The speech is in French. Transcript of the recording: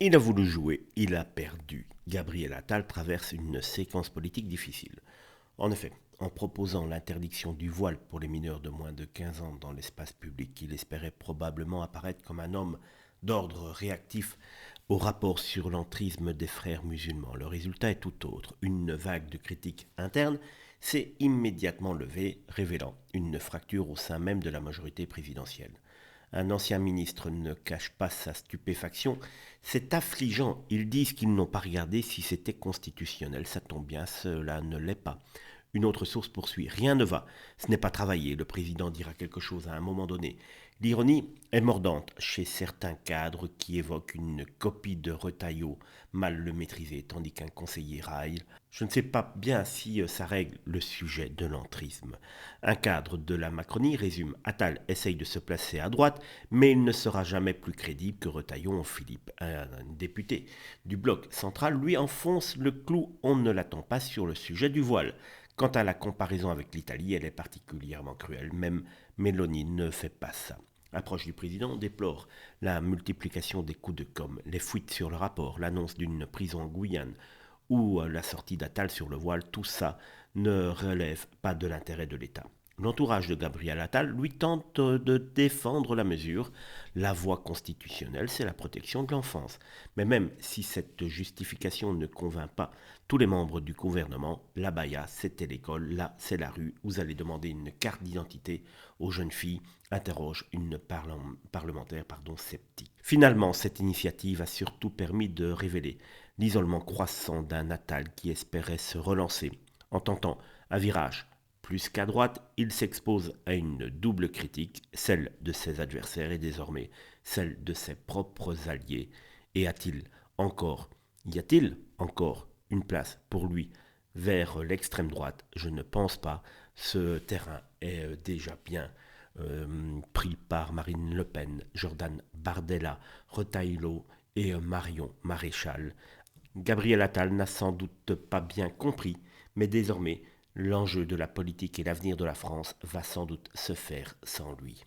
Il a voulu jouer, il a perdu. Gabriel Attal traverse une séquence politique difficile. En effet, en proposant l'interdiction du voile pour les mineurs de moins de 15 ans dans l'espace public, il espérait probablement apparaître comme un homme d'ordre réactif au rapport sur l'entrisme des frères musulmans. Le résultat est tout autre. Une vague de critiques internes s'est immédiatement levée, révélant une fracture au sein même de la majorité présidentielle. Un ancien ministre ne cache pas sa stupéfaction. C'est affligeant. Ils disent qu'ils n'ont pas regardé si c'était constitutionnel. Ça tombe bien, cela ne l'est pas. Une autre source poursuit. Rien ne va. Ce n'est pas travaillé. Le président dira quelque chose à un moment donné. L'ironie est mordante chez certains cadres qui évoquent une copie de Retailleau mal le maîtriser, tandis qu'un conseiller raille. Je ne sais pas bien si ça règle le sujet de l'entrisme. Un cadre de la Macronie résume. Attal essaye de se placer à droite, mais il ne sera jamais plus crédible que Retailleau en Philippe. Un député du bloc central lui enfonce le clou. On ne l'attend pas sur le sujet du voile. Quant à la comparaison avec l'Italie, elle est particulièrement cruelle. Même Mélanie ne fait pas ça. L'approche du président déplore la multiplication des coups de com', les fuites sur le rapport, l'annonce d'une prison en Guyane ou la sortie d'Attal sur le voile, tout ça ne relève pas de l'intérêt de l'État. L'entourage de Gabriel Attal lui tente de défendre la mesure. La voie constitutionnelle, c'est la protection de l'enfance. Mais même si cette justification ne convainc pas tous les membres du gouvernement, la baya, c'était l'école, là, c'est la rue. Vous allez demander une carte d'identité aux jeunes filles, interroge une parlementaire sceptique. Finalement, cette initiative a surtout permis de révéler l'isolement croissant d'un Attal qui espérait se relancer. En tentant un virage plus qu'à droite, il s'expose à une double critique, celle de ses adversaires et désormais celle de ses propres alliés. Et y a-t-il encore une place pour lui vers l'extrême droite? Je ne pense pas. Ce terrain est déjà bien pris par Marine Le Pen, Jordan Bardella, Retailleau et Marion Maréchal. Gabriel Attal n'a sans doute pas bien compris, mais désormais, l'enjeu de la politique et l'avenir de la France va sans doute se faire sans lui.